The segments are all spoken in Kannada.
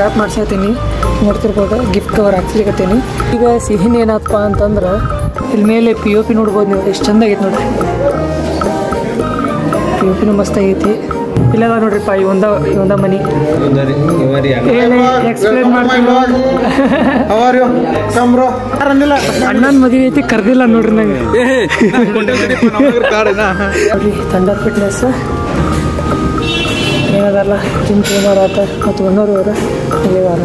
ರ್ಯಾಪ್ ಮಾಡ್ಸತ್ತೀನಿ, ನೋಡ್ತಿರ್ಬೋದು. ಗಿಫ್ಟ್ ಕವರ್ ಹಾಕ್ಲಿಕತ್ತೀನಿ. ಈಗ ಸಿಹಿನ ಏನಪ್ಪ ಅಂತಂದ್ರೆ ಇಲ್ಲಿ ಮೇಲೆ POP ನೋಡ್ಬೋದು ನೀವು, ಎಷ್ಟು ಚಂದ ಆಗೈತೆ ನೋಡ್ರಿ. POPನೂ ಮಸ್ತ್ ಆಗೈತಿ. ಇಲ್ಲದ ನೋಡ್ರಿಪ್ಪ ಈ ಒಂದ ಮನಿ ಎಕ್ಸ್ಪ್ಲೇನ್ ಮಾಡ್ತೀನಿ. ಅಣ್ಣನ ಮದುವೆ ಐತಿ, ಕರ್ದಿಲ್ಲ ನೋಡ್ರಿ ನಂಗೆ. ಥಂಡರ್ ಫಿಟ್ನೆಸ್ ಏನದಲ್ಲ ಜಿಮ್ ಟ್ರೈನರ್ ಆತ ಮತ್ತು ಒನ್ನೂರು ಅವರು ಇಲ್ಲಿದಾರ.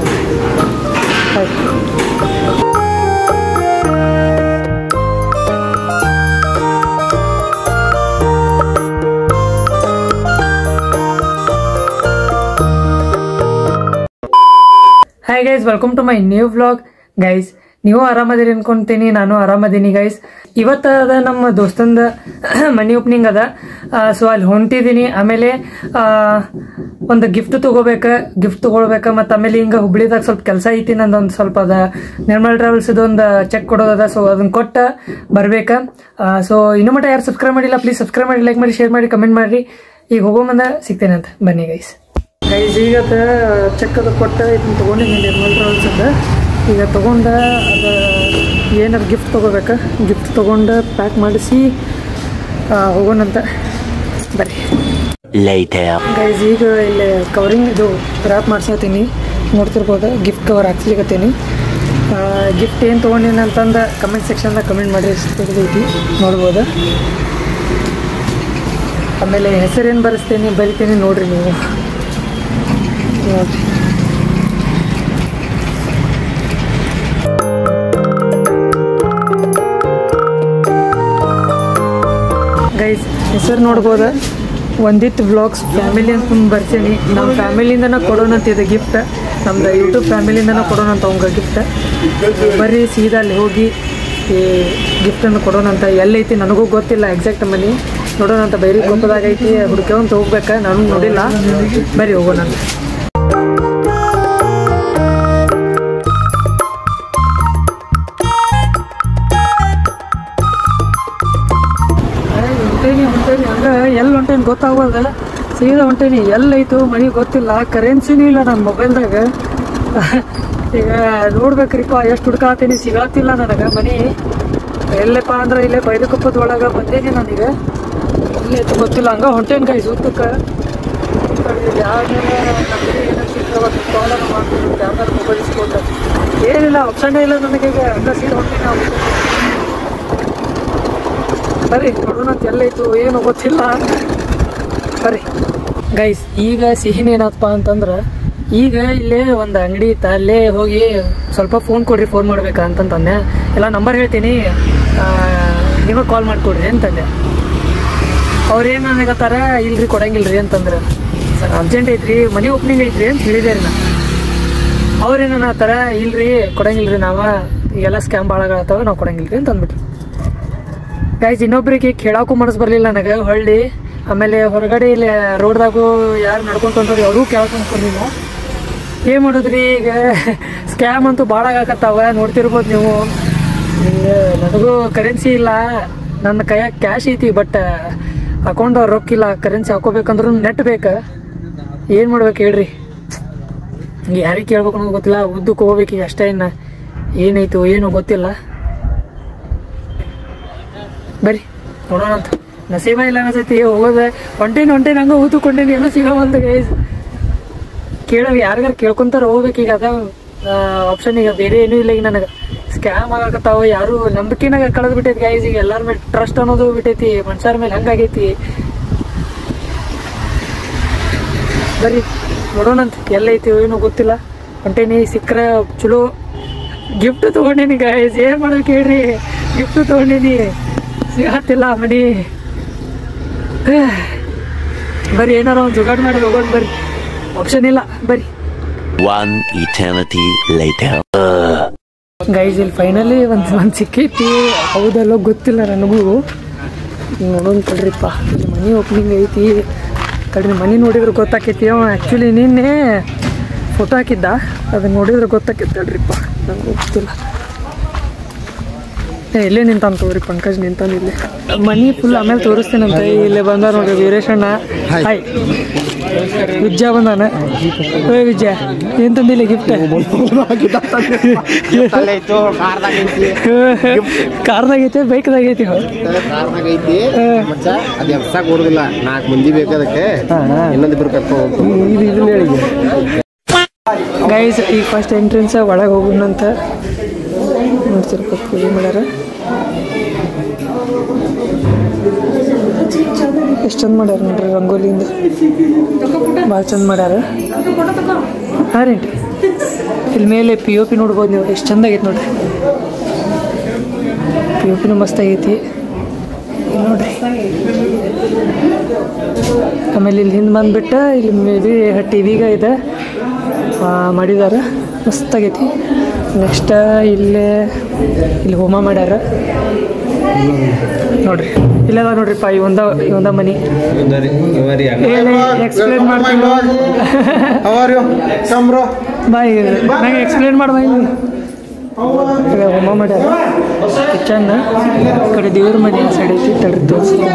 Hi guys, welcome to my new vlog. Guys ನೀವು ಆರಾಮದಿರಿ ಅನ್ಕೊಂತೀನಿ, ನಾನು ಆರಾಮದೀನಿ ಗೈಸ್. ಇವತ್ತು ಅದ ನಮ್ಮ ದೋಸ್ತಂದ ಮನಿ ಓಪನಿಂಗ್ ಅದ, ಸೊ ಅಲ್ಲಿ ಹೊಂಟಿದ್ದೀನಿ. ಆಮೇಲೆ ಒಂದು ಗಿಫ್ಟ್ ತಗೊಳ್ಬೇಕು ಮತ್ತು ಆಮೇಲೆ ಹಿಂಗೆ ಹುಬ್ಳಿದಾಗ ಸ್ವಲ್ಪ ಕೆಲಸ ಐತಿ ನಂದೊಂದು ಸ್ವಲ್ಪ ಅದ. ನಿರ್ಮಲ್ ಟ್ರಾವೆಲ್ಸ್ ಇದೊಂದು ಚೆಕ್ ಕೊಡೋದದ, ಸೊ ಅದನ್ನ ಕೊಟ್ಟು ಬರ್ಬೇಕು. ಸೊ ಇನ್ನೂ ಮಟ್ಟ ಯಾರು ಸಬ್ಸ್ಕ್ರೈಬ್ ಮಾಡಿಲ್ಲ ಪ್ಲೀಸ್ ಸಬ್ಸ್ಕ್ರೈಬ್ ಮಾಡಿ, ಲೈಕ್ ಮಾಡಿ, ಶೇರ್ ಮಾಡಿ, ಕಮೆಂಟ್ ಮಾಡಿರಿ. ಈಗ ಹೋಗೋ ಮುಂದೆ ಸಿಗ್ತೇನೆ ಅಂತ ಬನ್ನಿ ಗೈಸ್. ಈಗ ಚೆಕ್ ಅದು ಕೊಟ್ಟು ಇದನ್ನ ತೊಗೊಂಡಿದ್ದೀನಿ ನಿರ್ಮಲ್ ಟ್ರಾವೆಲ್ಸ್ ಅಂತ. ಈಗ ತೊಗೊಂಡು ಅದು ಏನಾರು ಗಿಫ್ಟ್ ತೊಗೋಬೇಕು, ಗಿಫ್ಟ್ ತೊಗೊಂಡು ಪ್ಯಾಕ್ ಮಾಡಿಸಿ ಹೋಗೋಣಂತ ಬರ್ರಿ ಗೈಸ್. ಈಗ ಇಲ್ಲಿ ಕವರಿಂಗ್ ಇದು ರ್ಯಾಪ್ ಮಾಡ್ಸತ್ತೀನಿ, ನೋಡ್ತಿರ್ಬೋದು. Gift cover ಹಾಕ್ಲಿಕತ್ತೀನಿ. ಗಿಫ್ಟ್ ಏನು ತೊಗೊಂಡಿನಿ ಅಂತಂದು ಕಮೆಂಟ್ ಸೆಕ್ಷನ್ದಾಗ ಕಮೆಂಟ್ ಮಾಡಿ, ತೆಗೆದೈತಿ ನೋಡ್ಬೋದು. ಆಮೇಲೆ ಹೆಸರೇನು ಬರಿತೀನಿ ನೋಡ್ರಿ ನೀವು ನೋಡ್ರಿ. ಗೈಸ್ ಹೆಸರು ನೋಡ್ಬೋದು, ಒಂದಿತ್ತು ವ್ಲಾಗ್ಸ್ ಫ್ಯಾಮಿಲಿ ಅಂತ ಬರ್ತೀನಿ. ನಮ್ಮ ಫ್ಯಾಮಿಲಿಯಿಂದನೇ ಕೊಡೋಣಂತಿದೆ ಗಿಫ್ಟ್, ನಮ್ದು ಯೂಟ್ಯೂಬ್ ಫ್ಯಾಮಿಲಿಯಿಂದನೇ ಕೊಡೋಣಂತ ಅವಂಗೆ ಗಿಫ್ಟ್. ಬರ್ರಿ ಸೀದಾ ಅಲ್ಲಿ ಹೋಗಿ ಈ ಗಿಫ್ಟನ್ನು ಕೊಡೋಣಂತ. ಎಲ್ಲೈತಿ ನನಗೂ ಗೊತ್ತಿಲ್ಲ ಎಕ್ಸಾಕ್ಟ್ ಮನಿ, ನೋಡೋಣಂತ. ಬೈರಿ ಗೊಬ್ಬದಾಗ ಐತಿ, ಹುಡ್ಕೊಂತ ಹೋಗ್ಬೇಕು, ನಾನು ನೋಡಿಲ್ಲ. ಬರ್ರಿ ಹೋಗೋಣಂತ. ಹಂಗೆ ಎಲ್ಲಿ ಹೊಂಟೇನಿ ಗೊತ್ತಾಗೋದ, ಸೀದಾ ಹೊಂಟೇನಿ. ಎಲ್ಲೈತು ಮನೆ ಗೊತ್ತಿಲ್ಲ, ಕರೆನ್ಸಿನೂ ಇಲ್ಲ ನನ್ನ ಮೊಬೈಲ್ದಾಗ. ಈಗ ನೋಡ್ಬೇಕ್ರಿಪ್ಪ, ಎಷ್ಟು ಹುಡ್ಕಾತೀನಿ, ಸಿಗತ್ತಿಲ್ಲ ನನಗೆ ಮನೆ. ಎಲ್ಲಪ್ಪ ಅಂದ್ರೆ ಇಲ್ಲೇ ಬೈಲಕೊಪ್ಪದ ಒಳಗೆ ಬಂದೇನಿ ನನಗೆ, ಇಲ್ಲೇ ಗೊತ್ತಿಲ್ಲ. ಹಂಗೆ ಹೊಂಟೇನಿ ಗೈಸ್ ಉದ್ದಕ್ಕೆ. ಯಾವ್ದಾರು ಮೊಬೈಲ್ ಇಸ್ಕೊಂಡು ಏನಿಲ್ಲ, ಆಪ್ಷನ್ನೇ ಇಲ್ಲ ನನಗೆ. ಈಗ ಹಂಗೆ ಸೀದಾ ಹೊಂಟೇನಿ. ಬರ್ರಿ ನೋಡೋಣಂತ, ಎಲ್ಲೈತು ಏನು ಗೊತ್ತಿಲ್ಲ. ಬರ್ರಿ ಗೈಸ್. ಈಗ ಸಿಹಿನೇನಪ್ಪ ಅಂತಂದ್ರೆ, ಈಗ ಇಲ್ಲೇ ಒಂದು ಅಂಗಡಿ ಇತ್ತು, ಅಲ್ಲೇ ಹೋಗಿ ಸ್ವಲ್ಪ ಫೋನ್ ಕೊಡ್ರಿ, ಫೋನ್ ಮಾಡ್ಬೇಕಾ ಅಂತಂದೆ. ಎಲ್ಲ ನಂಬರ್ ಹೇಳ್ತೀನಿ, ನಿಮಗೆ ಕಾಲ್ ಮಾಡಿಕೊಡ್ರಿ ಅಂತಂದೆ. ಅವ್ರೇನು ನನಗತ್ತಾರ, ಇಲ್ರಿ ಕೊಡಂಗಿಲ್ರಿ ಅಂತಂದ್ರೆ. ಸರ್ ಅರ್ಜೆಂಟ್ ಐತ್ರಿ, ಮನೆ ಓಪನಿಂಗ್ ಐತ್ರಿ ಅಂತ ಹೇಳಿದೆ ರೀ ನಾ. ಅವ್ರೇನು ಆ ಥರ ಇಲ್ರಿ ಕೊಡಂಗಿಲ್ರಿ, ಈಗೆಲ್ಲ ಸ್ಕ್ಯಾಮ್ ಭಾಳಗಳಾಗ್ತಾವ, ನಾವು ಕೊಡಂಗಿಲ್ರಿ ಅಂತ ಅಂದ್ಬಿಟ್ರಿ ಗೈಸ್. ಇನ್ನೊಬ್ರಿಗೆ ಕೇಳೋಕ್ಕೂ ಮನಸ್ಸು ಬರಲಿಲ್ಲ ನನಗೆ ಹೊಳ್ಳಿ. ಆಮೇಲೆ ಹೊರಗಡೆ ಇಲ್ಲಿ ರೋಡ್ದಾಗೂ ಯಾರು ನಡ್ಕೊಂಡು ಬಂದ್ರಿ ಅವ್ರೂ ಕೇಳಕ್ಕೆ ಅನ್ಕೊಂಡಿಲ್ಲ. ಏನು ಮಾಡೋದ್ರಿ, ಈಗ ಸ್ಕ್ಯಾಮ್ ಅಂತೂ ಭಾಳ ಆಗಕತ್ತಾವ, ನೋಡ್ತಿರ್ಬೋದು ನೀವು. ನನಗೂ ಕರೆನ್ಸಿ ಇಲ್ಲ, ನನ್ನ ಕೈಯಾಗ ಕ್ಯಾಶ್ ಐತಿ, ಬಟ್ ಅಕೌಂಟ್ ರೊಕ್ಕ ಇಲ್ಲ. ಕರೆನ್ಸಿ ಹಾಕೋಬೇಕಂದ್ರೂ ನೆಟ್ ಬೇಕು. ಏನು ಮಾಡ್ಬೇಕು ಹೇಳ್ರಿ, ಯಾರಿಗೆ ಕೇಳ್ಬೇಕು ಅನ್ನೋದು ಗೊತ್ತಿಲ್ಲ. ಉದ್ದಕ್ಕೆ ಹೋಗ್ಬೇಕು ಅಷ್ಟೇ, ಇನ್ನು ಏನೈತು ಏನೋ ಗೊತ್ತಿಲ್ಲ. ಬರ್ರಿ ನೋಡೋಣ ಅಂತ. ನಸೀಬ ಇಲ್ಲ ಅನ್ಸೈತಿ ಹೋಗೋದೆ. ಹೊಂಟೇನಿ ಹಂಗೆ ಊದ್ಕೊಂಡೇನಿ, ಏನೋ ಸಿಗೋವಂತ ಗೈಸ್. ಯಾರಿಗಾರು ಕೇಳ್ಕೊಂತಾರ ಹೋಗ್ಬೇಕು. ಈಗ ಅದ ಆಪ್ಷನ್, ಈಗ ಬೇರೆ ಏನೂ ಇಲ್ಲ. ಈಗ ನನಗೆ ಸ್ಕ್ಯಾಮ್ ಆಗಕತ್ತಾವ, ಯಾರು ನಂಬಿಕೆನಾಗ ಕಳೆದು ಬಿಟ್ಟೈತಿ ಗೈಸ್. ಈಗ ಎಲ್ಲರ ಮೇಲೆ ಟ್ರಸ್ಟ್ ಅನ್ನೋದು ಬಿಟ್ಟೈತಿ, ಮನುಷ್ಯರ ಮೇಲೆ ಹಂಗಾಗೈತಿ. ಬರ್ರಿ ನೋಡೋಣಂತ, ಎಲ್ಲೈತಿ ಏನೋ ಗೊತ್ತಿಲ್ಲ. ಹೊಂಟೇನಿ, ಸಿಕ್ಕರೆ ಚಲೋ. ಗಿಫ್ಟ್ ತೊಗೊಂಡೇನಿ ಗೈಸ್, ಏನು ಮಾಡೋಕೆ ಹೇಳ್ರಿ. ಗಿಫ್ಟ್ ತೊಗೊಂಡೇನಿ, ಸಿಗತ್ತಿಲ್ಲ ಮನಿ. ಬರ್ರಿ ಏನಾರ ಒಂದು ಜುಗಾಡ್ ಮಾಡಿ ಹೋಗೋಣ. ಬರ್ರಿ, ಆಪ್ಷನ್ ಇಲ್ಲ. ಬರ್ರಿ. ಗೈಸ್ ಇಲ್ಲಿ ಫೈನಲಿ ಒಂದು ಸಿಕ್ಕೈತಿ. ಹೌದಲ್ಲೋ ಗೊತ್ತಿಲ್ಲ ನನಗೂ. ನೋಡೋಣ ತಡ್ರಿಪ್ಪ, ಇಲ್ಲಿ ಮನಿ ಓಪನಿಂಗ್ ಐತಿ. ತಡ್ರಿ ಮನಿ ನೋಡಿದ್ರೆ ಗೊತ್ತಾಕೈತಿ. ಅವ ಆ್ಯಕ್ಚುಲಿ ನಿನ್ನೆ ಫೋಟೋ ಹಾಕಿದ್ದ, ಅದನ್ನ ನೋಡಿದ್ರೆ ಗೊತ್ತಾಕೈತಿ. ತಡ್ರಿಪ್ಪ ನನಗೂ ಗೊತ್ತಿಲ್ಲ. ಇಲ್ಲೇ ನಿಂತಾನ ತೋರಿ, ಪಂಕಜ್ ನಿಂತಾನ ಇಲ್ಲೇ. ಮನಿ ಫುಲ್ ಆಮೇಲೆ ತೋರಿಸ್ತೀನಂತ. ಇಲ್ಲೇ ಬಂದ ನೋಡ್ರಿ ವೀರೇಶಣ್ಣ. ಹಾಯ್ ವಿಜಯ ಬಂದಾನ. ಓಯ್ ವಿಜಯ ಏನು ತಂದಿಲ್ಲ ಗಿಫ್ಟ್? ಕಾರ್ದಾಗೈತೆ ಬೈಕ್ದಾಗೈತಿ? ಕೊಡುದಿಲ್ಲ, 4 ಮಂದಿ ಬೇಕಾದಕ್ಕೆ ಇನ್ನೊಂದಿಬ್ರು ಕರ್ಕೊಂಡು ಇದನ್ನ ಹೇಳಿ ಗೈಸ್. ಈಗ ಫಸ್ಟ್ ಎಂಟ್ರೆನ್ಸ್ ಒಳಗೆ ಹೋಗೋಣಂತ ನೋಡ್ತಿರ್ಬೇಕು. ಪೂಜೆ ಮಾಡ್ಯಾರ ಎಷ್ಟು ಚಂದ ಮಾಡ್ಯಾರ ನೋಡ್ರಿ, ರಂಗೋಲಿಯಿಂದ ಭಾಳ ಚಂದ ಮಾಡ್ಯಾರ. ಹಾಂ ರೀ, ಇಲ್ಲಿ ಮೇಲೆ POP ನೋಡ್ಬೋದು ನೀವು, ಎಷ್ಟು ಚಂದ ಆಗೈತೆ ನೋಡ್ರಿ. POPನೂ ಮಸ್ತ್ ಆಗೈತಿ ಇಲ್ಲಿ ನೋಡ್ರಿ. ಆಮೇಲೆ ಇಲ್ಲಿ ಹಿಂದೆ ಬಂದುಬಿಟ್ಟು ಇಲ್ಲಿ ಮೇ ಬಿ TV ಇದೆ ಮಾಡಿದಾರ, ಮಸ್ತ್ ಆಗೈತಿ. ನೆಕ್ಸ್ಟ್ ಇಲ್ಲಿ ಹೋಮ ಮಾಡ್ಯಾರ ನೋಡ್ರಿ. ಇಲ್ಲದ ನೋಡ್ರಿಪ್ಪ, ಈ ಒಂದ ಮನಿ ಎಕ್ಸ್ಪ್ಲೇನ್ ಮಾಡ್ತೀನಿ ಬಾಯ್, ನಂಗೆ ಎಕ್ಸ್ಪ್ಲೇನ್ ಮಾಡ್ದ. ಇಲ್ಲಿ ಹೋಮ ಮಾಡ್ಯಾರ, ಕಿಚನ್ ಈ ಕಡೆ ದೇವ್ರ ಮನೆ ಸೈಡ್ ಐತಿ. ತಡ್ರಿ ತೋರಿಸ್ತೀನಿ,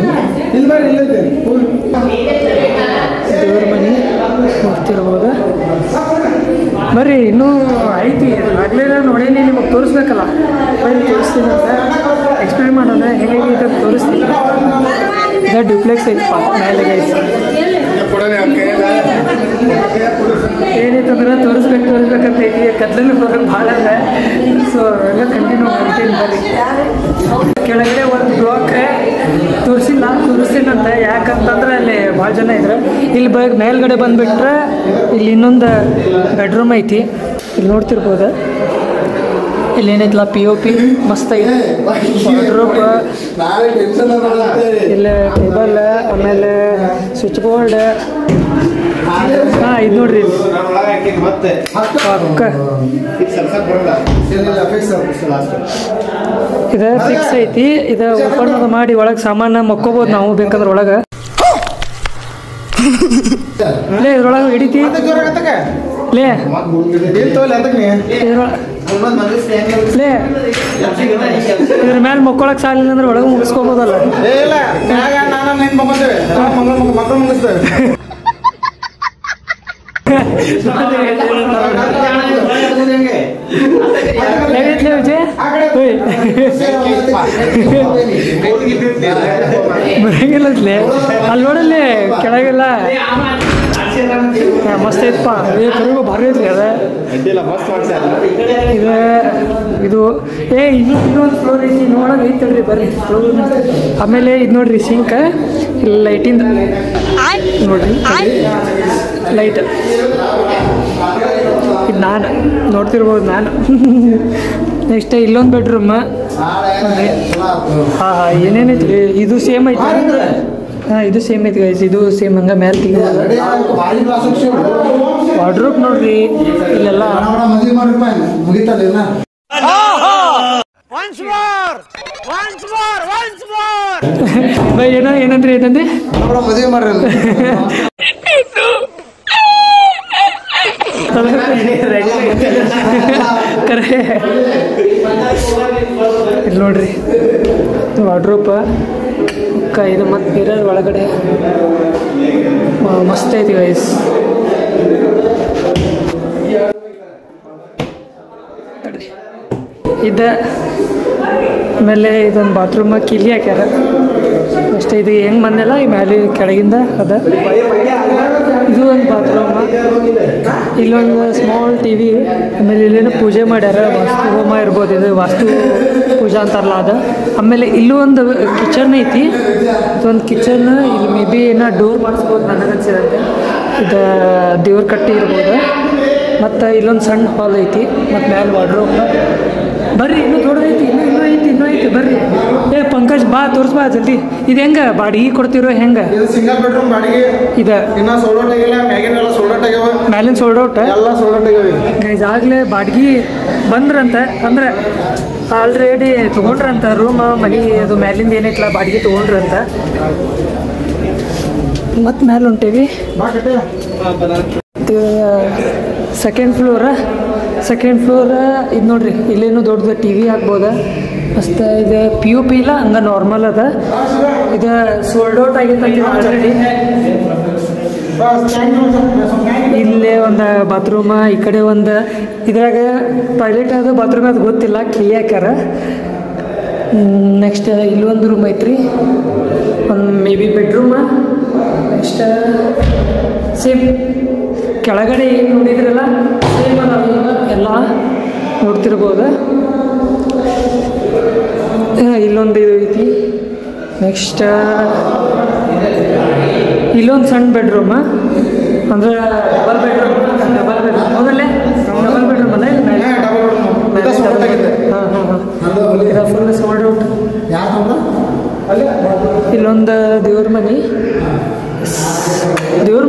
ದೇವ್ರ ಮನೆ ನೋಡ್ತಿರ್ಬೋದ. ಬರ್ರಿ, ಇನ್ನೂ ಐತಿ, ಆಗಲೇ ನೋಡೇನಿ, ನಿಮಗೆ ತೋರಿಸ್ಬೇಕಲ್ಲ. ಬರ್ರಿ ತೋರಿಸ್ತೀನಿ ಅಂತ ಎಕ್ಸ್ಪ್ಲೇನ್ ಮಾಡೋಣ, ಹೇಗೆ ತೋರಿಸ್ತೀನಿ. ಇದು ಡ್ಯೂಪ್ಲೆಕ್ಸ್ ಐತಪ್ಪ ಮೇಲೆ ಗೈಸ್. ಏನೈತಂದ್ರೆ ತೋರಿಸ್ಬೇಕಂತ ಐತಿ, ಕತ್ಲಲ್ಲಿ ಬರೋದು ಭಾಳ ಅದ. ಸೊ ಎಲ್ಲ ಕಂಟಿನ್ಯೂ ಮಾಡ್ತೀನಿ ಬರ್ರಿ. ಕೆಳಗಡೆ ಒಂದು ಬ್ಲಾಕ್ ತೋರಿಸ್ತೀನಂತ, ಯಾಕಂತಂದ್ರೆ ಅಲ್ಲಿ ಭಾಳ ಜನ ಇದ್ರೆ. ಇಲ್ಲಿ ಮೇಲ್ಗಡೆ ಬಂದುಬಿಟ್ರೆ ಇಲ್ಲಿ ಇನ್ನೊಂದು ಬೆಡ್ರೂಮ್ ಐತಿ, ಇಲ್ಲಿ ನೋಡ್ತಿರ್ಬೋದು. ಇಲ್ಲಿ ಏನೈತಲ್ಲ POP ಮಸ್ತ್ ಐತಿ. ವಾರ್ಡ್ರೋಬ್, ಇಲ್ಲಿ ಟೇಬಲ್, ಆಮೇಲೆ ಸ್ವಿಚ್ ಬೋರ್ಡ್. ಹಾಂ, ಇದು ನೋಡ್ರಿ ಇದು ಫಿಕ್ಸ್ ಐತಿ. ಇದು ಓಪನ್ ಮಾಡಿ ಒಳಗೆ ಸಾಮಾನು ಮಕ್ಕೋಬೋದು ನಾವು ಬೇಕಾದ್ರೆ ಒಳಗೆ. ಲೇ ಇದ್ರೊಳಗೆ ಹಿಡಿತಿ ಲೇ ಲೇ ಇದ್ರ ಮೇಲೆ ಮಕ್ಕೊಳಕ್ ಸಾಲಿಲ್ಲ ಅಂದ್ರೆ ಒಳಗೆ ಮುಗಿಸ್ಕೋಬೋದಲ್ಲ. ಬರಂಗಿಲ್ಲತ್ಲೆ ಅಲ್ಲಿ ನೋಡಲ್ಲಿ ಕೆಳಗೆಲ್ಲ ಮಸ್ತ್ ಐತಪ್ಪ. ಕರಿಗೂ ಭಾರಿ ಐತ್ರಿ ಅದ. ಇದು ಇನ್ನೊಂದು ಫ್ಲೋರ್ ಐತಿ, ನೋಡೋಕೆ ಐತಲ್ರಿ ಬರ್ರಿ. ಆಮೇಲೆ ಇದು ನೋಡ್ರಿ ಸಿಂಕ್, ಲೈಟಿಂದ ನೋಡ್ರಿ ಲೈಟ್. ಇದು ನಾನು ನೋಡ್ತಿರ್ಬೋದು ನಾನು. ನೆಕ್ಸ್ಟ್ ಇಲ್ಲೊಂದು ಬೆಡ್ರೂಮ್. ಹಾಂ ಏನೇನೈತಿ, ಇದು ಸೇಮ್ ಐತಿ. ಹಾಂ ಇದು ಸೇಮ್ ಐತಿ ಗೈಸ್, ಇದು ಸೇಮ್ ಹಂಗೆ ಮೇಲೆ ತೆಗಿಬೋದು. ವಾರ್ಡ್ರೋಬ್ ನೋಡ್ರಿ ಇಲ್ಲೆಲ್ಲ. ಏನಂದ್ರಿ ಏನಂದ್ರೆ ಮದುವೆ ಮಾಡ್ರಿ ಇಲ್ಲಿ ನೋಡ್ರಿ ವಾರ್ಡ್ರೋಬ್. ಇದು ಮತ್ತು ಮಿರರ್ ಒಳಗಡೆ ಮಸ್ತ್ ಐತಿ ಗೈಸ್. ಇದು ಆಮೇಲೆ ಇದೊಂದು ಬಾತ್ರೂಮ್ ಕಿಲಿ ಹಾಕ್ಯಾರ ಅಷ್ಟೇ. ಇದು ಹೆಂಗೆ ಬಂದಿಲ್ಲ ಈ ಮೇಲೆ ಕೆಳಗಿಂದ ಅದ. ಇದು ಒಂದು ಬಾತ್ರೂಮ್, ಇಲ್ಲೊಂದು ಸ್ಮಾಲ್ TV. ಆಮೇಲೆ ಇಲ್ಲೇನು ಪೂಜೆ ಮಾಡ್ಯಾರ, ವಾಸ್ತು ಹೋಮ ಇರ್ಬೋದು, ಇದು ವಾಸ್ತು ಪೂಜಾ ಅಂತಾರಲ್ಲ ಅದು. ಆಮೇಲೆ ಇಲ್ಲೂ ಒಂದು ಕಿಚನ್ ಐತಿ, ಇದೊಂದು ಕಿಚನ್. ಇಲ್ಲಿ ಮೇ ಬಿ ಏನೋ ಡೋರ್ ಮಾಡಿಸ್ಬೋದು ನನಗನ್ಸಿದಂತೆ. ಇದು ದೇವ್ರ ಕಟ್ಟಿ ಇರ್ಬೋದು. ಮತ್ತು ಇಲ್ಲೊಂದು ಸಣ್ಣ ಹಾಲ್ ಐತಿ, ಮತ್ತು ಮೇಲೆ ವಾರ್ಡ್ರೋಬ್. ಬರ್ರಿ ಇನ್ನೂ ದೊಡ್ಡದೈತಿ, ಇನ್ನೂ ಐತಿ ಬರ್ರಿ. ಪಂಕಜ್ ಬಾ ತೋರಿಸ್ಬಾ ಜಲ್ದಿ. ಇದು ಹೆಂಗೆ ಬಾಡಿಗೆ ಕೊಡ್ತಿರೋ ಹೆಂಗೆ? ಸಿಂಗಲ್ ಬೆಡ್ರೂಮ್ ಬಾಡಿಗೆ ಇದೆ. ಇನ್ನ ಸೋಲ್ಡ್ ಆಗಿಲ್ಲ, ಮ್ಯಾಗಿನೆಲ್ಲ ಸೋಲ್ಡ್ ಆಗ್ಯಾವ, ಮ್ಯಾಲಿನ ಸೋಲ್ಡ್ ಔಟ್ ಎಲ್ಲ ಸೋಲ್ಡ್ ಆಗ್ಯಾವ. ಇದಾಗಲೇ ಬಾಡಿಗೆ ಬಂದ್ರಂತೆ, ಅಂದರೆ ಆಲ್ರೆಡಿ ತೊಗೊಂಡ್ರಂತ ರೂಮ್ ಮನೆ. ಅದು ಮ್ಯಾಲಿಂದ ಏನೈತಲ್ಲ ಬಾಡಿಗೆ ತೊಗೊಂಡ್ರಂತ. ಮತ್ತು ಮ್ಯಾಲೆ ಹೊಂಟೇವಿ. ಸೆಕೆಂಡ್ ಫ್ಲೋರ ಇದು ನೋಡ್ರಿ, ಇಲ್ಲೇನು ದೊಡ್ಡದು TV ಹಾಕ್ಬೋದ. ಮಸ್ತ್ ಇದು POP ಇಲ್ಲ, ಹಂಗೆ ನಾರ್ಮಲ್ ಅದ. ಇದು ಸೋಲ್ಡ್ ಔಟ್ ಆಗಿತ್ತು ಆಲ್ರೆಡಿ. ಇಲ್ಲೇ ಒಂದು ಬಾತ್ರೂಮ, ಈ ಕಡೆ ಒಂದು ಇದ್ರಾಗ ಟಾಯ್ಲೆಟ್ ಅದು ಬಾತ್ರೂಮ್ ಅದು ಗೊತ್ತಿಲ್ಲ, ಕಿಲಿ ಹಾಕ್ಯಾರ. ನೆಕ್ಸ್ಟ್ ಇಲ್ಲೊಂದು ರೂಮ್ ಐತ್ರಿ, ಒಂದು ಮೇ ಬಿ ಬೆಡ್ರೂಮ. ನೆಕ್ಸ್ಟ್ ಸೇಮ್ ಕೆಳಗಡೆ ಏನು ನೋಡಿದ್ರಲ್ಲ ಸೇಮ್ ಅದಾವ ಎಲ್ಲ ನೋಡ್ತಿರ್ಬೋದು. ಇಲ್ಲೊಂದು ಇದು ಐತಿ. ನೆಕ್ಸ್ಟ್ ಇಲ್ಲೊಂದು ಸಣ್ಣ ಬೆಡ್ರೂಮ, ಅಂದ್ರೆ ಡಬಲ್ ಬೆಡ್ರೂಮ್ ಹೌದಲ್ಲೇ ಡಬಲ್ ಬೆಡ್ರೂಮ್ ಅಲ್ಲ. ಹಾಂ ಫುಲ್ ಸೋಲ್ಡ್ ಔಟ್. ಇಲ್ಲೊಂದು ದೇವ್ರ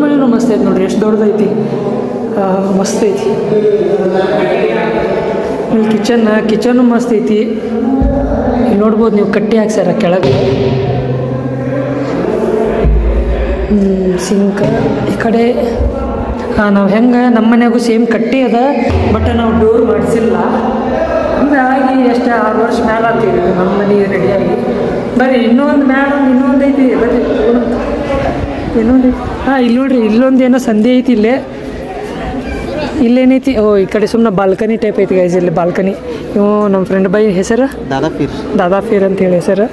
ಮನೆನೂ ಮಸ್ತ್ ಐತಿ ನೋಡ್ರಿ, ಎಷ್ಟು ದೊಡ್ಡದೈತಿ, ಮಸ್ತ್ ಐತಿ. ಇಲ್ಲಿ ಕಿಚನ್ನು ಮಸ್ತ್ ಐತಿ. ಇಲ್ಲಿ ನೋಡ್ಬೋದು ನೀವು, ಕಟ್ಟಿ ಹಾಕ್ಸ್ಯಾರ ಕೆಳಗೆ. ಸಿಂಕ್ ಈ ಕಡೆ. ನಾವು ಹೆಂಗೆ ನಮ್ಮ ಮನೆಯಾಗೂ ಸೇಮ್ ಕಟ್ಟಿ ಅದ, ಬಟ್ ನಾವು ಡೋರ್ ಮಾಡಿಸಿಲ್ಲ. ಹಂಗಾಗಿ ಎಷ್ಟು 6 ವರ್ಷ ಮ್ಯಾಲೆ ಆಗ್ತೀವಿ ನಮ್ಮ ಮನೆ ರೆಡಿಯಾಗಿ. ಬರ್ರಿ ಇನ್ನೊಂದು ಐತಿ, ಬರ್ರಿ ಇನ್ನೊಂದು ಐತಿ. ಇಲ್ಲಿ ನೋಡ್ರಿ, ಇಲ್ಲೊಂದು ಏನೋ ಸಂಧಿ ಐತಿ. ಇಲ್ಲೇನೈತಿ, ಈ ಕಡೆ ಸುಮ್ಮನೆ ಬಾಲ್ಕನಿ ಟೈಪ್ ಐತಿ ಗೈಸ್. ಇಲ್ಲಿ ಬಾಲ್ಕನಿ. ಇವು ನಮ್ಮ ಫ್ರೆಂಡ್ ಬೈ ಹೆಸರು ದಾದಾಫೀರ್ ಅಂತೇಳಿ ಹೆಸರು.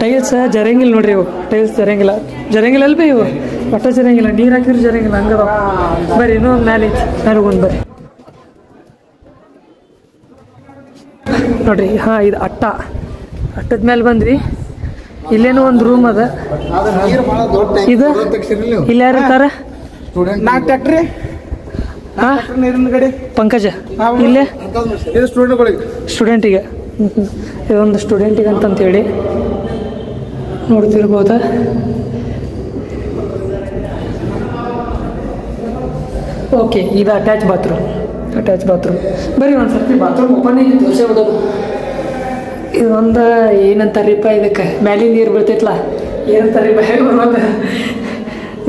ಟೈಲ್ಸ್ ಜರಂಗಿಲ್ಲ ನೋಡ್ರಿ, ಇವು ಟೈಲ್ಸ್ ಜರಂಗಿಲ್ಲ ಅಲ್ಬಿ, ಇವು ಒಟ್ಟ ಜರಂಗಿಲ್ಲ, ನೀರು ಹಾಕಿದ್ರು ಜರಂಗಿಲ್ಲ, ಹಂಗದ. ಬರ್ರಿ ಇನ್ನೊಂದು ಮ್ಯಾಲೆ ಐತಿ, ಮ್ಯಾಲೆ ಹೋಗೋಣ ಬರ್ರಿ. ನೋಡ್ರಿ, ಇದು ಅಟ್ಟದ ಮೇಲೆ ಬಂದ್ರಿ. ಇಲ್ಲೇನೋ ಒಂದು ರೂಮ್ ಅದ. ಇದು ಇಲ್ಲಿ ಯಾರು ಇರ್ತಾರೆ? ಪಂಕಜ ಇಲ್ಲೇ ಸ್ಟೂಡೆಂಟಿಗೆ. ಇದೊಂದು ಸ್ಟೂಡೆಂಟಿಗೆ ಅಂತಂತೇಳಿ ನೋಡ್ತಿರ್ಬೋದ. ಓಕೆ, ಇದು ಅಟ್ಯಾಚ್ ಬಾತ್ರೂಮ್. ಬರೀ ಒಂದು ಸರ್ತಿ ಬಾತ್ರೂಮ್ ಓಪನ್ ಆಗಿ ತೋರಿಸೇ ಬಿಡೋದು. ಇದೊಂದು ಏನಂತಾರಿಪ್ಪ, ಇದಕ್ಕೆ ಮ್ಯಾಲಿನ ನೀರು ಬೀಳ್ತೈತಲ್ಲ, ಏನಂತಾರಿಪ್ಪ ಬರೋದು.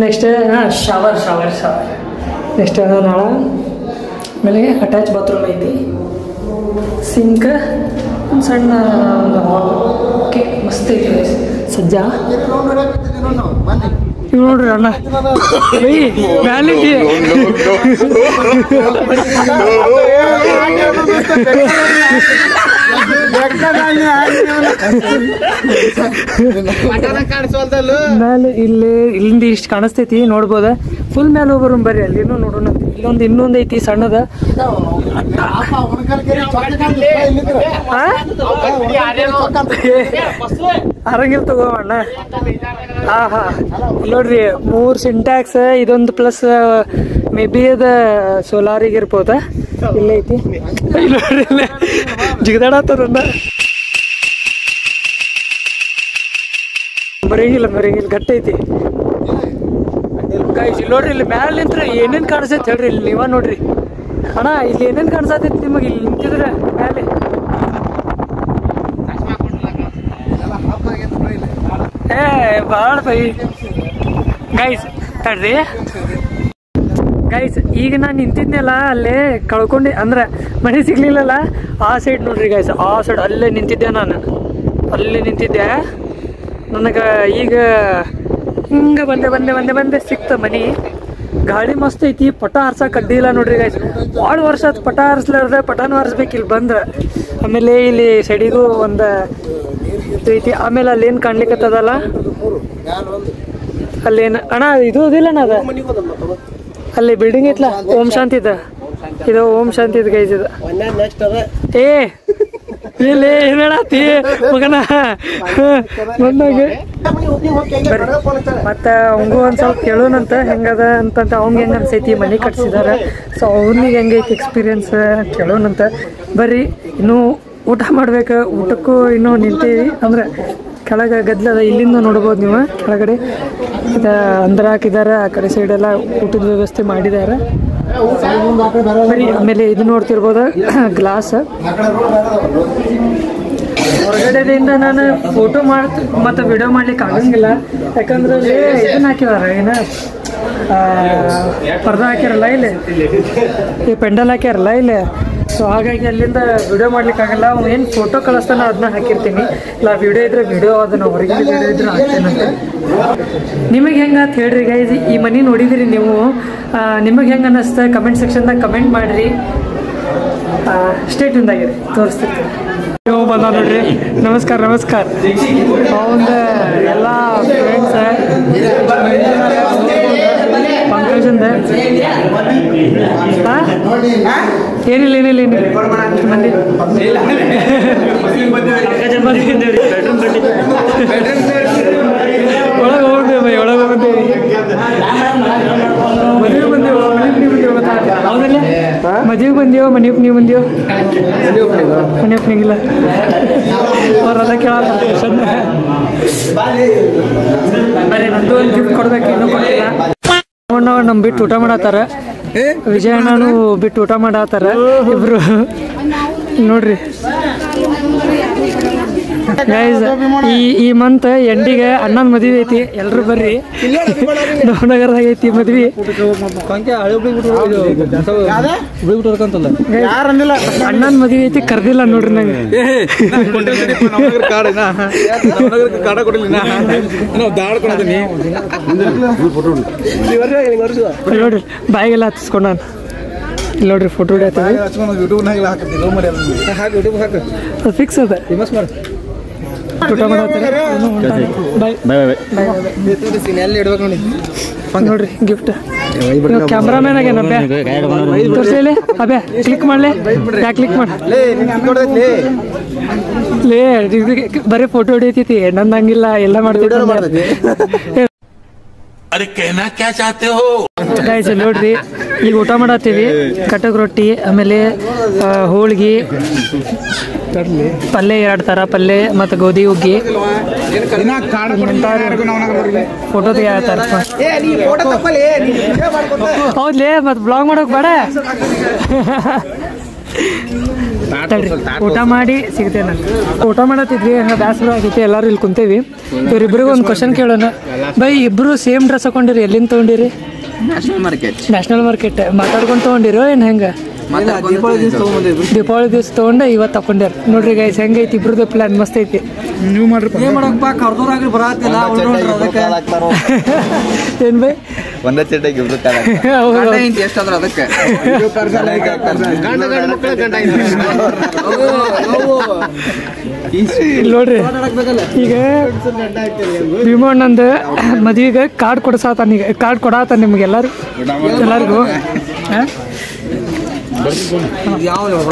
Next shower. ನೆಕ್ಸ್ಟ್ ನಾಳ ಆಮೇಲೆ ಅಟ್ಯಾಚ್ ಬಾತ್ರೂಮ್ ಐತಿ. ಸಿಂಕ್, ಒಂದು ಸಣ್ಣ ಒಂದು ಹಾಲ್. ಓಕೆ, ಮಸ್ತ್ ಐತಿ ಸಜ್ಜ. ಇವ್ ನೋಡ್ರಿ ಅಣ್ಣ, ಮ್ಯಾಲಿಂದ ಮ್ಯಾಲೆ ಇಲ್ಲಿಂದ ಇಷ್ಟು ಕಾಣಿಸ್ತೈತಿ, ನೋಡ್ಬೋದ. ಫುಲ್ ಮ್ಯಾಲೆ ಹೋಗೋರು ಬರ್ರಿ, ಅಲ್ಲಿನೂ ನೋಡೋಣ. ಇನ್ನೊಂದು ಐತಿ ಸಣ್ಣದ. ಆರಂಗಿಲ್ ತಗೋಣ. ನೋಡ್ರಿ, 3 ಸಿಂಟ್ಯಾಕ್ಸ್, ಇದೊಂದು ಪ್ಲಸ್ ಮೇ ಬಿ ಅದ ಸೋಲಾರಿಗೆ ಇರ್ಬೋದ. ಇಲ್ಲ ಐತಿ ನೋಡ್ರಿ, ಜಿಗದಾಡತ್ತಾರ. ಬರಂಗಿಲ್ಲ ಗಟ್ಟೈತಿ ಗೈಸ್. ಇಲ್ಲಿ ನೋಡ್ರಿ, ಇಲ್ಲಿ ಮ್ಯಾಲೆ ನಿಂತ್ರೆ ಏನೇನು ಕಾಣಿಸ್ತೈತಿ ಹೇಳ್ರಿ. ಇಲ್ಲಿ ನೀವ ನೋಡ್ರಿ ಅಣ್ಣ, ಇಲ್ಲಿ ಏನೇನು ಕಾಣಿಸ್ತೈತಿ ನಿಮಗೆ ಇಲ್ಲಿ ನಿಂತಿದ್ರೆ ಮ್ಯಾಲೆ. ಭಾಳ ಬೈ ಗೈಸ್. ತಡ್ರಿ ಗೈಸ್, ಈಗ ನಾನು ನಿಂತಿದ್ನಲ್ಲ ಅಲ್ಲೇ ಕಳ್ಕೊಂಡು, ಅಂದ್ರೆ ಮನೆ ಸಿಗ್ಲಿಲ್ಲಲ್ಲ, ಆ ಸೈಡ್ ನೋಡ್ರಿ ಗೈಸ್, ಆ ಸೈಡ್ ಅಲ್ಲೇ ನಿಂತಿದ್ದೆ ನಾನು. ನನಗೆ ಈಗ ಹಿಂಗೆ ಬಂದೆ ಸಿಕ್ತ ಮನೆ. ಗಾಳಿ ಮಸ್ತ್ ಐತಿ, ಪಟ ಹಾರ್ಸಕ್ಕೆ ಅಡ್ಡಿಲ್ಲ ನೋಡ್ರಿ ಗೈಸ್. ಭಾಳ ವರ್ಷ ಆಯ್ತು ಪಟ ಹಾರಿಸ್ಲಾರ್ದೆ, ಪಟಾನು ಹಾರಿಸ್ಬೇಕು ಇಲ್ಲಿ ಬಂದ್ರೆ. ಆಮೇಲೆ ಇಲ್ಲಿ ಸೈಡಿಗೂ ಒಂದು ಐತಿ. ಆಮೇಲೆ ಅಲ್ಲೇನು ಕಾಣ್ಲಿಕ್ಕತ್ತದಲ್ಲ, ಅಲ್ಲೇನು ಅಣ್ಣ ಇದು ಅದಿಲ್ಲಣ್ಣ, ಅದ ಅಲ್ಲಿ ಬಿಲ್ಡಿಂಗ್ ಐತ್ಲ, ಓಂ ಶಾಂತಿ ಇದು ಓಂ ಶಾಂತಿ ಗೈಸ್. ಇದು ಇಲ್ಲಿ ಹೇಳತ್ತಿ ಮಗನ ಬಂದಾಗ ಮತ್ತೆ ಅವಂಗೂ ಒಂದು ಸ್ವಲ್ಪ ಕೇಳೋಣಂತ ಹೆಂಗದ ಅಂತಂತ. ಅವ್ನಿಗೆ ಹೆಂಗೆ ಅನ್ಸೈತಿ ಮನೆ ಕಟ್ಸಿದಾರೆ, ಸೊ ಅವ್ನಿಗೆ ಹೆಂಗೈತಿ ಎಕ್ಸ್ಪೀರಿಯನ್ಸ್ ಕೇಳೋಣಂತ. ಬರ್ರಿ, ಇನ್ನೂ ಊಟ ಮಾಡ್ಬೇಕು. ಊಟಕ್ಕೂ ಇನ್ನೂ ನಿಂತೀವಿ, ಅಂದ್ರೆ ಕೆಳಗೆ ಗದ್ಲದ. ಇಲ್ಲಿಂದ ನೋಡ್ಬೋದು ನೀವು ಕೆಳಗಡೆ ಇದು ಅಂದ್ರ ಹಾಕಿದ್ದಾರೆ. ಆ ಕಡೆ ಸೈಡೆಲ್ಲ ಊಟದ ವ್ಯವಸ್ಥೆ ಮಾಡಿದ್ದಾರೆ. ಆಮೇಲೆ ಇದು ನೋಡ್ತಿರ್ಬೋದು ಗ್ಲಾಸ್. ಹೊರಗಡೆದಿಂದ ನಾನು ಫೋಟೋ ಮತ್ತು ವಿಡಿಯೋ ಮಾಡ್ಲಿಕ್ಕೆ ಆಗಂಗಿಲ್ಲ, ಯಾಕಂದ್ರೆ ಇದನ್ನ ಹಾಕಿದಾರೆ, ಏನ ಪರ್ದ ಹಾಕ್ಯಾರಲ್ಲ ಇಲ್ಲಿ, ಈ ಪೆಂಡಲ್ ಹಾಕ್ಯಾರಲ್ಲ ಇಲ್ಲಿ, ಸೊ ಹಾಗಾಗಿ ಅಲ್ಲಿಂದ ವಿಡಿಯೋ ಮಾಡ್ಲಿಕ್ಕಾಗಲ್ಲ. ಅವ್ನು ಏನು ಫೋಟೋ ಕಳಿಸ್ತಾನೆ ಅದನ್ನ ಹಾಕಿರ್ತೀನಿ, ಇಲ್ಲ ವಿಡಿಯೋ ಇದ್ರೆ ವಿಡಿಯೋ ಅದನ್ನು ಹೊರಗಿನ ವಿಡಿಯೋ ಇದ್ರೆ ಹಾಕ್ತೇನಂತೆ. ನಿಮಗೆ ಹೆಂಗೆ ಅಂತ ಹೇಳ್ರಿ ಗೈಸ್, ಈ ಮನೆ ನೋಡಿದಿರಿ ನೀವು, ನಿಮಗೆ ಹೆಂಗೆ ಅನ್ನಿಸ್ತಾ ಕಮೆಂಟ್ ಸೆಕ್ಷನ್ದಾಗ ಕಮೆಂಟ್ ಮಾಡಿರಿ. ಸ್ಟೇಟಿಂದಾಗಿರಿ ತೋರಿಸ್ತಿರ್ತೀನಿ. ನೀವು ಬಂದ ನೋಡ್ರಿ. ನಮಸ್ಕಾರ ನಮಸ್ಕಾರ. ಅವಂದ ಎಲ್ಲ ಫ್ರೆಂಡ್ಸ್ ಪಂಕಜಂದ ಏನಿಲ್ಲ ಏನಿಲ್ಲ ಏನಿಲ್ಲ ಮಂದಿ ಒಳಗೆ ಹೋಗ್ತೇವೆ ಬೈ, ಒಳಗೆ ಹೋಗ್ತೇವೆ. ಮದುವೆ ಬಂದೇವು, ಮನೆ ಬಂದೇವು ಗೊತ್ತಾ? ಹೌದಲ್ಲ, ಮದುವೆಗೆ ಬಂದೇವು, ಮನೆ ನೀವು ಬಂದೇವು. ಮನೆ ಒಪ್ನಿಗಿಲ್ಲ ಅವ್ರು ಅದ ಕೇಳಲ್ಲ. ಬರೀ ನಂದು ಒಂದು ಗಿಫ್ಟ್ ಕೊಡ್ಬೇಕು, ಇನ್ನೂ ಕೊಟ್ಟಿಲ್ಲ. ನಾವು ನಮ್ಮ ಬಿಟ್ಟು ಊಟ ಮಾಡತ್ತಾರ, ವಿಜಯಣ್ಣನು ಬಿಟ್ಟು ಊಟ ಮಾಡತ್ತಾರ ಇಬ್ರು ನೋಡ್ರಿ. ಗೈಸ್ ಈ ಮಂತ್ ಎಂಡಿಗೆ ಅಣ್ಣನ ಮದುವೆ ಐತಿ, ಎಲ್ರು ಬರ್ರಿ. ನವನಗರದಾಗ ಐತಿ ಮದ್ವಿ. ಅಣ್ಣನ ಮದುವೆ ಐತಿ, ಕರ್ದಿಲ್ಲ ನೋಡ್ರಿ ನಂಗೆ. ನೋಡ್ರಿ ಬಾಯಿಗೆಲ್ಲ ಹತ್ತಿಸ್ಕೊಂಡ ಇಲ್ಲಿ ನೋಡ್ರಿ ಫೋಟೋ ಹಿಡಿಯತ್ತೀವಿ. ಅದು ಫಿಕ್ಸ್ ಅದ. ಊಟ ಮಾಡತ್ತಾರೆ ನೋಡ್ರಿ ಗಿಫ್ಟ್. ಕ್ಯಾಮ್ರಾಮ್ಯಾನ್ ಆಗ್ಯಾನ ಅಬ್ಯಾ, ತೋರ್ಸಲಿ ಅಬ್ಯಾ, ಕ್ಲಿಕ್ ಮಾಡ್ಲಿ. ಯಾ ಕ್ಲಿಕ್ ಮಾಡ ಲೇ, ಬರೀ ಫೋಟೋ ಹಿಡಿಯತೈತಿ, ನಂದು ಹಂಗಿಲ್ಲ, ಎಲ್ಲ ಮಾಡ್ತೈತಿ. ಗೈಸ್ ನೋಡ್ರಿ, ಈಗ ಊಟ ಮಾಡತ್ತೀವಿ. ಕಟಕ್ ರೊಟ್ಟಿ, ಆಮೇಲೆ ಹೋಳ್ಗಿ, ಪಲ್ಯ 2 ಥರ ಪಲ್ಯ ಮತ್ತು ಗೋಧಿ ಹುಗ್ಗಿ. ಫೋಟೋ ತೆಗಿತಾರ. ಹೌದ್ಲೇ, ಮತ್ತು ಬ್ಲಾಗ್ ಮಾಡೋಕೆ ಬೇಡ. ಊಟ ಮಾಡಿ ಸಿಗ್ತೇನೆ ನಾನು. ಊಟ ಮಾಡತ್ತಿದ್ವಿ, ಹಂಗೆ ಬ್ಯಾಸರ ಆಗೈತಿ, ಎಲ್ಲರೂ ಇಲ್ಲಿ ಕುಂತೇವಿ. ಇವ್ರಿಬ್ರಿಗೆ ಒಂದು ಕ್ವಶನ್ ಕೇಳೋಣ. ಬೈ, ಇಬ್ರು ಸೇಮ್ ಡ್ರೆಸ್ ಹಾಕೊಂಡಿರಿ, ಎಲ್ಲಿಂದ ತೊಗೊಂಡಿರಿ? National market. ಮಾತಾಡ್ಕೊಂಡು ತೊಗೊಂಡಿರೋ ಏನು ಹೆಂಗೆ? ದೀಪಾವಳಿ ದಿವಸ ತೊಗೊಂಡೆ ಇವತ್ತು ತಕೊಂಡ್ಯಾರ ನೋಡ್ರಿ. ಗೈಸ್ ಹೆಂಗೈತಿ ಇಬ್ರದ್ದು ಪ್ಲಾನ್, ಮಸ್ತ್ ಐತಿ. ನೀವು ಮಾಡ್ರಿ ಏನ್ ಬೈ ಒಂದೇ ಚೀಟಿಗೆ ನೋಡ್ರಿ. ಈಗ ಭೀಮಣ್ಣಂದು ಮದ್ವಿಗೆ ಕಾರ್ಡ್ ಕೊಡ್ಸಾತಾನ, ಈಗ ಕಾರ್ಡ್ ಕೊಡಾತ ನಿಮ್ಗೆ ಎಲ್ಲರಿಗೂ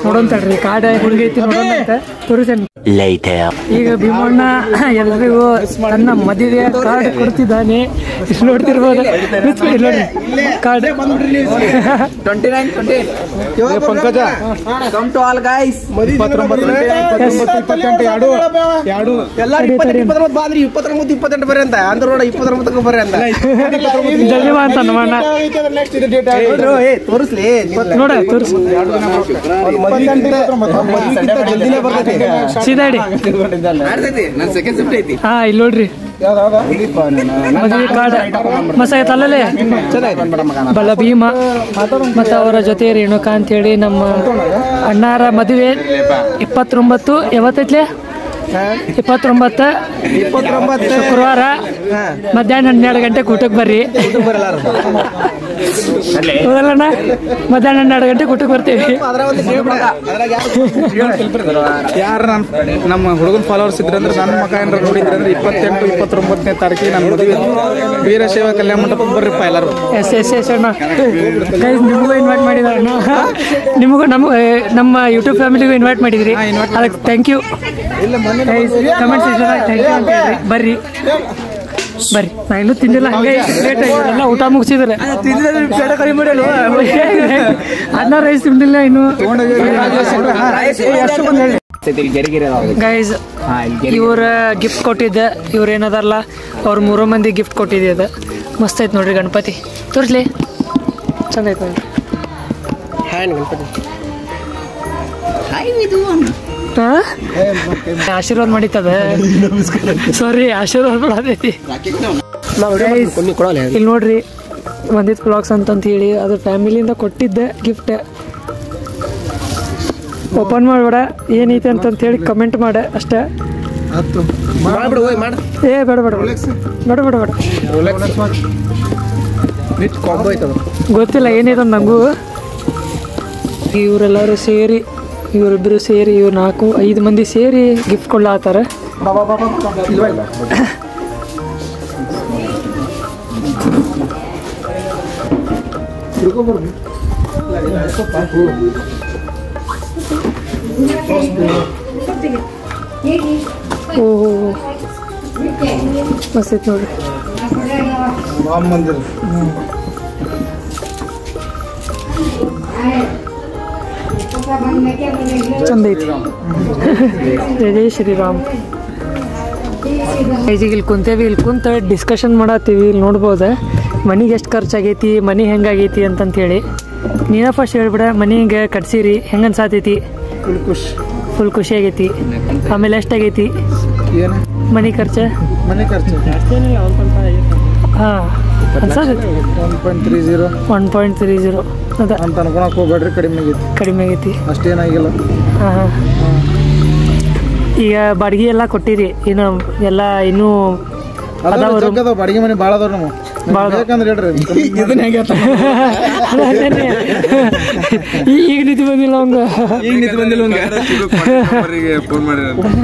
ನೋಡೋಂತಡ್ರಿ. ಕಾರ್ಡ್ ಹುಡುಗೈತಿ ನೋಡೋಣ ಅಂತ ತೋರಿಸ್ತೇನೆ. ಈಗ ಭೀಮಣ್ಣ ಎಲ್ರಿಗೂ ನನ್ನ ಮದುವೆ ಕಾರ್ಡ್ ಕೊಡ್ತಿದ್ದಾನೆ. ನೋಡ್ತಿರ್ಬೋದು ನೋಡ್ರಿ card. Pankaja come to all guys. 29 ಬರ್ರಿ ಅಂತ ಅಂದ್ರ ನೋಡ, 29 ಬರ್ರಿ ಅಂತ ಜಲ್ದಿ ಬಾ ಅಂತ ನಮ್ಮಣ್ಣ. ತೋರಿಸ್ಲಿ ನೋಡ, ತೋರಿಸ್ ಸೀದಾಡಿ. ಹಾ, ಇಲ್ಲಿ ನೋಡ್ರಿ ಮದುವೆ ಕಾರ್ಡ್ ಮಸ್ತ್ ಆಗೈತಲ್ಲೇ. ಬಲ್ಲ ಭೀಮ ಮತ್ತು ಅವರ ಜೊತೆ ರೇಣುಕಾ ಅಂತೇಳಿ ನಮ್ಮ ಅಣ್ಣಾರ ಮದುವೆ 29 ಯಾವತ್ತೈತ್ಲೆ? 29 ಶುಕ್ರವಾರ ಮಧ್ಯಾಹ್ನ 12 ಗಂಟೆಗೆ ಊಟಕ್ಕೆ ಬರ್ರಿ. ಹೌದಲ್ಲಣ್ಣ, ಮಧ್ಯಾಹ್ನ 12 ಗಂಟೆಗೆ ಊಟಕ್ಕೆ ಬರ್ತೀವಿ. ಯಾರು ನಮ್ಮ ಹುಡುಗನ ಫಾಲೋವರ್ಸ್ ಇದ್ರಂದ್ರೆ, ನನ್ನ ಮಗ ಏನಾರ ನೋಡಿದ್ರಂದ್ರೆ 28, 29ನೇ ತಾರೀಕಿಗೆ ನಾನು ಮದುವೆ ವೀರಶೈವ ಕಲ್ಯಾಣ ಮಂಟಪಕ್ಕೆ ಬರ್ರಿಪ್ಪ ಎಲ್ಲರೂ. ಎಸ್ ಅಣ್ಣ. ಗೈಸ್ ನಿಮಗೂ ಇನ್ವೈಟ್ ಮಾಡಿದಾರೆ, ನಿಮಗೂ ನಮ್ಮ ಯೂಟ್ಯೂಬ್ ಫ್ಯಾಮಿಲಿಗೂ ಇನ್ವೈಟ್ ಮಾಡಿದ್ರಿ, ಅದಕ್ಕೆ thank you. Comment section thank you ಅಂತ ಹೇಳ್ರಿ. ಬರ್ರಿ ಬರ್ರಿ. ನಾ ಇನ್ನೂ ತಿಂದಿಲ್ಲ, ಹಂಗೆ ಲೇಟ್ ಆಗಿ ಎಲ್ಲ ಊಟ ಮುಗಿಸಿದ್ರೆ ಅದನ್ನ ರೈಸ್ ತಿಂದಿಲ್ಲ ಇನ್ನು. ಗೈಸ್ ಇವ್ರ ಗಿಫ್ಟ್ ಕೊಟ್ಟಿದ್ದೆ, ಇವ್ರು ಏನದಾರಲ್ಲ ಅವ್ರು 3 ಮಂದಿ ಗಿಫ್ಟ್ ಕೊಟ್ಟಿದ್ದೆ. ಅದು ಮಸ್ತ್ ಐತೆ ನೋಡ್ರಿ. ಗಣಪತಿ ತೋರಿಸ್ಲಿ, ಚಂದ ಐತೆ ನೋಡ್ರಿ. ಆಶೀರ್ವಾದ ಮಾಡಿತ್ತದ. ಸಾರಿ, ಆಶೀರ್ವಾದ ಮಾಡತೈತಿ. ಇಲ್ಲಿ ನೋಡ್ರಿ ವಂದಿತ್ ಬ್ಲಾಗ್ಸ್ ಅಂತ ಹೇಳಿ ಅದ್ರ ಫ್ಯಾಮಿಲಿಯಿಂದ ಕೊಟ್ಟಿದ್ದೆ ಗಿಫ್ಟ್. ಓಪನ್ ಮಾಡಬೇಡ ಏನೈತೆ ಅಂತಂತ ಹೇಳಿ ಕಮೆಂಟ್ ಮಾಡ ಅಷ್ಟೇ. ಮಾಡ್ಬಿಡು ಓಯ್ ಮಾಡು. ಏ ಬೇಡ ಬೇಡ ಬೇಡ ಬೇಡ ಬೇಡ ಬೇಡ ರಿಚ್ ಕಾಂಬೋ ಐತದ. ಗೊತ್ತಿಲ್ಲ ಏನಿದೆ ನನಗೂ. ಇವರೆಲ್ಲರೂ ಸೇರಿ ಇವರಿಬ್ಬರು ಸೇರಿ ಇವ್ರು 4-5 ಮಂದಿ ಸೇರಿ ಗಿಫ್ಟ್ ಕೊಡ್ಲಾತ್ತಾರ. ಓಹೋ ಮಸ್ತ್ ಐತೆ ನೋಡ್ರಿ. ರಾಮ ಮಂದಿರ ಚಂದ ಐತಿ. ಜೈ ಜೈ ಶ್ರೀರಾಮ್. ಈಗ ಇಲ್ಲಿ ಕುಂತೇವಿ, ಇಲ್ಲಿ ಕುಂತ ಡಿಸ್ಕಷನ್ ಮಾಡತ್ತೀವಿ. ಇಲ್ಲಿ ನೋಡ್ಬೋದು ಮನೆಗೆ ಎಷ್ಟು ಖರ್ಚಾಗೈತಿ, ಮನೆ ಹೆಂಗಾಗೈತಿ ಅಂತಂತೇಳಿ. ನೀನ ಫಸ್ಟ್ ಹೇಳ್ಬಿಡ, ಮನೆಗೆ ಕಟ್ಸಿರಿ ಹೆಂಗೆ ಅನ್ಸಾತೈತಿ? ಫುಲ್ ಖುಷಿ ಆಗೈತಿ. ಆಮೇಲೆ ಎಷ್ಟಾಗೈತಿ ಏನು ಮನೆ ಖರ್ಚು? ಮನೆ ಖರ್ಚು ಹಾಂ ಅನ್ಸಾತೈತಿ 1.30 ಅದ ಅಂತ ಅನ್ಕೊಳಕ್ ಹೋಗ್ಬೇಡ್ರಿ. ಕಡಿಮೆ ಆಗೈತಿ ಅಷ್ಟೇನಾಗಿಲ್ಲ. ಹಾಂ ಈಗ ಬಾಡಿಗೆ ಎಲ್ಲ ಕೊಟ್ಟಿರಿ, ಇನ್ನು ಎಲ್ಲ ಇನ್ನೂ ಅದಾವ ಬಾಡಿಗೆ ಮನೆ ಭಾಳ ಅದಾವ. ನಮ್ಮ ಬೇಕಂದ್ರೆ ಹೇಳ್ರಿ. ಈಗ ನಿಧಿ ಬಂದಿಲ್ಲ ಅವಂಗ. ಫೋನ್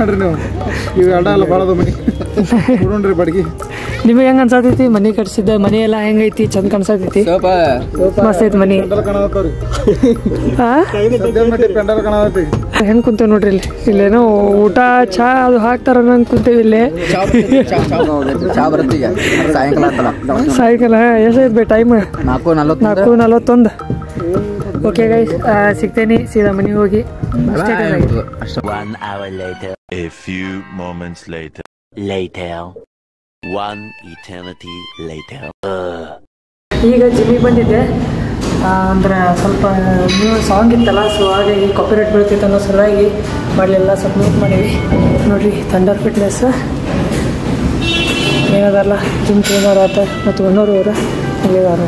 ಮಾಡ್ರಿ ನೀವು. ಇವು ಅಡ್ಡ ಎಲ್ಲ ಭಾಳ ಅದಾವ ಮನೆ ಕೊಡೋಣ್ರಿ ಬಾಡಿಗೆ. ನಿಮಗೆ ಹೆಂಗ ಅನ್ಸಾತೈತಿ ಮನೆ ಕಟ್ಸಿದ್ದ? ಮನೆ ಎಲ್ಲ ಹೆಂಗೈತಿ? ಚಂದ ಕಾಣಿಸತೈತಿ? ಮಸ್ತ್ ಐತಿ ಮನಿ. ಹೆಂಗ್ ಕುಂತೇವ್ ನೋಡ್ರಿ ಇಲ್ಲಿ. ಇಲ್ಲೇನೋ ಊಟ ಚಾ ಅದು ಹಾಕ್ತಾರ ನಂಗೆ ಕುಂತೇವಿ ಇಲ್ಲೇ. ಸಾಯಂಕಾಲ ಎಷ್ಟೈತ್ ಬೇ ಟೈಮ್? 4:41. ಓಕೆ ಗೈಸ್, ಸಿಗ್ತೇನೆ ಸೀದಾ ಮನೆಗೆ ಹೋಗಿ. A few moments later. One eternity later. ಈಗ ಜಿಮ್ಮಿಗೆ ಬಂದಿದ್ದೆ. ಅಂದ್ರೆ ಸ್ವಲ್ಪ ನ್ಯೂ ಸಾಂಗ್ ಇತ್ತಲ್ಲ, ಸೊ ಹಾಗಾಗಿ ಕಾಪಿರೈಟ್ ಬೀಳ್ತಿತ್ತು ಅನ್ನೋ ಸಲುವಾಗಿ ಮಾಡಲಿಲ್ಲ. ಸ್ವಲ್ಪ ಮ್ಯೂಟ್ ಮಾಡೀವಿ. ನೋಡಿರಿ ಥಂಡರ್ ಫಿಟ್ನೆಸ್ ಏನದಲ್ಲ, ಜಿಮ್ ಟ್ರೈನರ್ ಆತ ಮತ್ತು ಒನ್ನೋರು ಅವರು ಇಲ್ಲಿದಾರ.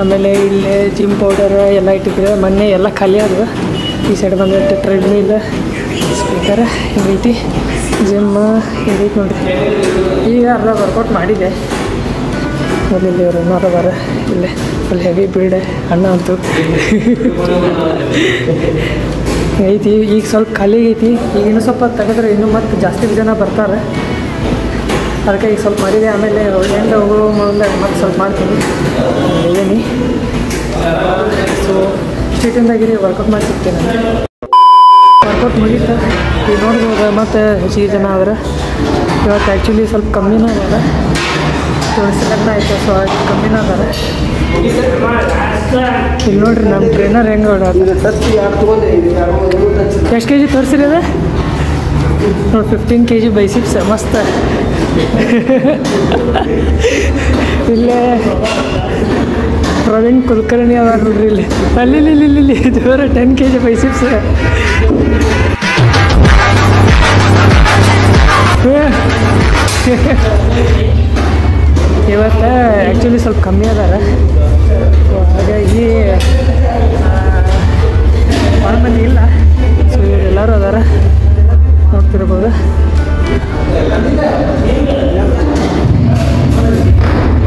ಆಮೇಲೆ ಇಲ್ಲೇ ಜಿಮ್ ಪೌಡರ್ ಎಲ್ಲ ಇಟ್ಟಿದ್ರೆ ಮೊನ್ನೆ ಎಲ್ಲ ಖಾಲಿ ಆದವು. ಈ ಸೈಡ್ ಬಂದ್ಬಿಟ್ಟು ಟ್ರೆಡ್ಮಿಲ್, ಸ್ಪೀಕರ್ ಹಿಂಗೈತಿ. ಜಿಮ್ ಹಿಂಗೈತಿ ನೋಡಿರಿ. ಈಗ ಅರ್ಧ ವರ್ಕೌಟ್ ಮಾಡಿದೆ. ಇಲ್ಲಿ ಇವರು ಇನ್ನೊಬ್ಬರ ಇಲ್ಲೇ ಫುಲ್ ಹೆವಿ ಬಿಲ್ಡ್ ಅಣ್ಣ ಅಂತೂ ಐತಿ. ಈಗ ಸ್ವಲ್ಪ ಖಾಲಿ ಐತಿ. ಈಗ ಇನ್ನೂ ಸ್ವಲ್ಪ ತೆಗೆದ್ರೆ ಇನ್ನೂ ಮತ್ತೆ ಜಾಸ್ತಿ ಜನ ಬರ್ತಾರೆ. ಅದಕ್ಕೆ ಈಗ ಸ್ವಲ್ಪ ಮಾಡಿದೆ. ಆಮೇಲೆ ಎಂಡ್ ಹೋಗೋ ಮುಂದೆ ಮತ್ತೆ ಸ್ವಲ್ಪ ಮಾಡ್ತೀನಿ ಇದ್ದೀನಿ. ಸೊ ಸ್ಟೇಟಿಂದಾಗಿರಿ ವರ್ಕೌಟ್ ಮಾಡಿ ಸಿಗ್ತೇನೆ. ವರ್ಕೌಟ್ ಮುಗೀತು. ಈಗ ನೋಡ್ಬೋದು ಮತ್ತು ಹೆಚ್ಚಿಗೆ ಜನ ಆದ್ರೆ ಇವತ್ತು ಆ್ಯಕ್ಚುಲಿ ಸ್ವಲ್ಪ ಕಮ್ಮಿನೂ ಅದ. ಸೆಲೆಕ್ಟ್ ಆಯಿತು, ಸೊ ಕಮ್ಮಿನ ಅದಾರೆ. ಇಲ್ಲಿ ನೋಡ್ರಿ ನಮ್ಮ ಟ್ರೈನರ್ ಹೆಂಗೆ ಎಷ್ಟು kg ತೋರಿಸಿರಿ ಅದ ನೋಡಿ. 15 kg ಬೈಸಿಪ್ಸ್ ಮಸ್ತ್. ಇಲ್ಲೇ ಪ್ರವೀಣ್ ಕುಲಕರ್ಣಿ ಅದ ನೋಡ್ರಿ ಇಲ್ಲಿ. ಅಲ್ಲಿ ಜೋರ 10 kg ಬೈಸಿಪ್ಸ್. ಇವತ್ತು ಆ್ಯಕ್ಚುಲಿ ಸ್ವಲ್ಪ ಕಮ್ಮಿ ಅದಾರ. ಹಾಗಾಗಿ ಭಾಳ ಮಂದಿ ಇಲ್ಲ. ಸೊ ಇವರೆಲ್ಲರೂ ಅದಾರ, ನೋಡ್ತಿರ್ಬೋದು.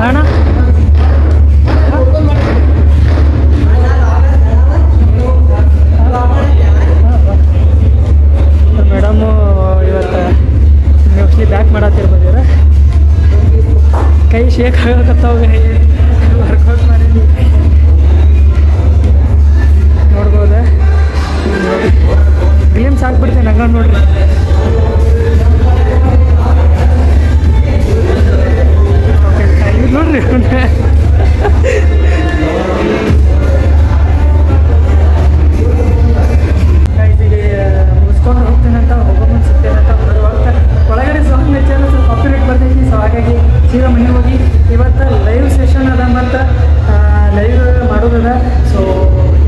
ಅಣ್ಣ ಮೇಡಮು ಇವತ್ತು ಮೋಸ್ಟ್ಲಿ ಬ್ಯಾಕ್ ಮಾಡತ್ತಿರ್ಬೋದು. ಇವ್ರ ಕೈ ಶೇಕ್ ಆಗಕತ್ತಾವ. ವರ್ಕೌಟ್ ಮಾಡಿದ್ವಿ ನೋಡ್ಬೋದ. ಗ್ಲಿಮ್ಸ್ ಹಾಕ್ಬಿಡ್ತೇನೆ ಹಂಗ ನೋಡ್ರಿ. ಓಕೆ ನೋಡ್ರಿ ಮುಗಿಸ್ಕೊಂಡು ಹೋಗ್ತೇನೆ ಅಂತ ಹೋಗೋ ಮುಂದೆ ಸಿಗ್ತೇನೆ ಅಂತ ಒಳಗಡೆ ಸಾಂಗ್ ಲೆಕ್ಚರ್ ಸ್ವಲ್ಪ ಕಾಪಿರೈಟ್ ಬರ್ತೈತಿ. ಸೊ ಹಾಗಾಗಿ ಸೀದಾ ಮನೆಗೆ ಹೋಗಿ ಇವತ್ತು ಲೈವ್ ಸೆಷನ್ ಅದ ಮತ್ತು ಲೈವ್ ಮಾಡೋದದ. ಸೊ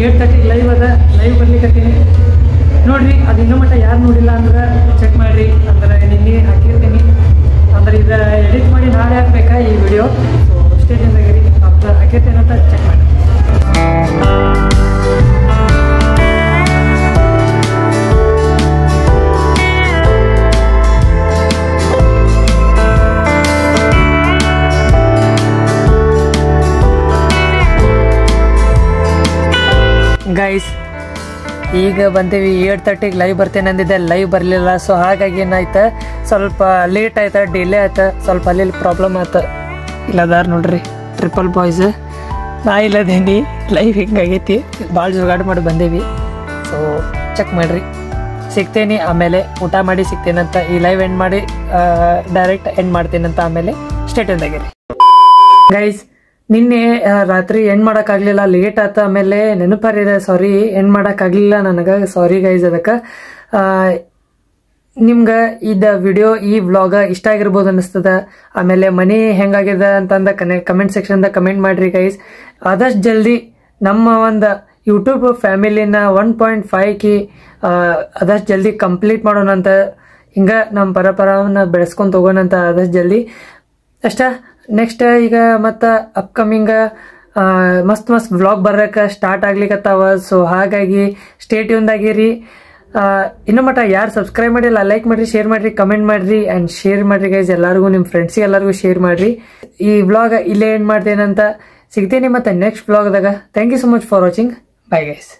8:30 ಲೈವ್ ಅದ. ಲೈವ್ ಬರ್ಲಿಕ್ಕತ್ತೀನಿ ನೋಡಿರಿ. ಅದು ಇನ್ನೂ ಮಟ್ಟ ಯಾರು ನೋಡಿಲ್ಲ ಅಂದ್ರೆ ಚೆಕ್ ಮಾಡಿರಿ. ಅಂದ್ರೆ ನಿನ್ನೆ ಹಾಕಿರ್ತೀನಿ. ಅಂದ್ರೆ ಇದು ಎಡಿಟ್ ಮಾಡಿ ನಾಳೆ ಹಾಕ್ಬೇಕಾ ಈ ವಿಡಿಯೋ. ಸೊ ಸ್ಟೇಜಿಂದಾಗಿರಿ ಹಾಕಿರ್ತೇನೆ ಅಂತ ಚೆಕ್ ಮಾಡಿ. ಗೈಸ್ ಈಗ ಬಂದೀವಿ 8:30ಗೆ ಲೈವ್ ಬರ್ತೇನೆ ಅಂದಿದ್ದೆ, ಲೈವ್ ಬರಲಿಲ್ಲ. ಸೊ ಹಾಗಾಗಿ ಏನಾಯ್ತು, ಸ್ವಲ್ಪ ಲೇಟ್ ಆಯ್ತು, ಡಿಲೇ ಆಯ್ತು, ಸ್ವಲ್ಪ ಅಲ್ಲಿ ಪ್ರಾಬ್ಲಮ್ ಆಯ್ತು. ಇಲ್ಲದಾರ ನೋಡ್ರಿ ಟ್ರಿಪಲ್ ಬಾಯ್ಸ್, ನಾ ಇಲ್ಲದೇನಿ, ಲೈವ್ ಹಿಂಗಾಗೈತಿ, ಭಾಳ ಜೋಗಾಡು ಮಾಡಿ ಬಂದೀವಿ. ಸೊ ಚೆಕ್ ಮಾಡಿರಿ, ಸಿಗ್ತೇನೆ ಆಮೇಲೆ, ಊಟ ಮಾಡಿ ಸಿಗ್ತೇನಂತ. ಈ ಲೈವ್ ಎಂಡ್ ಮಾಡಿ ಡೈರೆಕ್ಟ್ ಎಂಡ್ ಮಾಡ್ತೇನಂತ, ಆಮೇಲೆ ಸ್ಟೇಟಲ್ದಾಗಿರಿ. ಗೈಸ್ ನಿನ್ನೆ ರಾತ್ರಿ ಎಂಡ್ ಮಾಡೋಕ್ಕಾಗಲಿಲ್ಲ, ಲೇಟ್ ಆಯ್ತು, ಆಮೇಲೆ ನೆನಪರಿದೆ, ಸಾರಿ ಎಂಡ್ ಮಾಡೋಕ್ಕಾಗಲಿಲ್ಲ ನನಗೆ, ಸಾರಿ ಗೈಸ್. ಅದಕ್ಕೆ ನಿಮ್ಗೆ ಇದು ವಿಡಿಯೋ ಈ ವ್ಲಾಗ ಇಷ್ಟ ಆಗಿರ್ಬೋದು ಅನ್ನಿಸ್ತದ. ಆಮೇಲೆ ಮನಿ ಹೆಂಗಾಗಿದೆ ಅಂತಂದ ಕಮೆಂಟ್ ಸೆಕ್ಷನ್ದಾಗ ಕಮೆಂಟ್ ಮಾಡಿರಿ ಗೈಸ್. ಆದಷ್ಟು ಜಲ್ದಿ ನಮ್ಮ ಒಂದು ಯೂಟ್ಯೂಬ್ ಫ್ಯಾಮಿಲಿನ 1.5K ಆದಷ್ಟು ಜಲ್ದಿ ಕಂಪ್ಲೀಟ್ ಮಾಡೋಣಂತ, ಹಿಂಗೆ ನಮ್ಮ ಪರಪರವನ್ನು ಬೆಳೆಸ್ಕೊಂಡು ಹೋಗೋಣಂತ ಆದಷ್ಟು ಜಲ್ದಿ ಅಷ್ಟ. ನೆಕ್ಸ್ಟ್ ಈಗ ಮತ್ತು ಅಪ್ಕಮಿಂಗ್ ಮಸ್ತ್ ವ್ಲಾಗ್ ಬರೋಕೆ ಸ್ಟಾರ್ಟ್ ಆಗ್ಲಿಕ್ಕತ್ತಾವ. ಸೊ ಹಾಗಾಗಿ ಸ್ಟೇ ಟ್ಯೂನ್ದಾಗಿರಿ. ಇನ್ನೂ ಮಟ್ಟ ಯಾರು ಸಬ್ಸ್ಕ್ರೈಬ್ ಮಾಡಿಲ್ಲ, ಲೈಕ್ ಮಾಡಿರಿ, ಶೇರ್ ಮಾಡಿರಿ, ಕಮೆಂಟ್ ಮಾಡಿರಿ ಆ್ಯಂಡ್ ಶೇರ್ ಮಾಡಿರಿ ಗೈಸ್. ಎಲ್ಲರಿಗೂ ನಿಮ್ಮ ಫ್ರೆಂಡ್ಸಿಗೆ ಎಲ್ಲರಿಗೂ ಶೇರ್ ಮಾಡಿರಿ. ಈ ವ್ಲಾಗ್ ಇಲ್ಲೇ ಎಂಡ್ ಮಾಡ್ತೇನಂತ, ಸಿಗ್ತೀನಿ ಮತ್ತೆ ನೆಕ್ಸ್ಟ್ ವ್ಲಾಗ್ದಾಗ. Thank you so much for watching. Bye guys.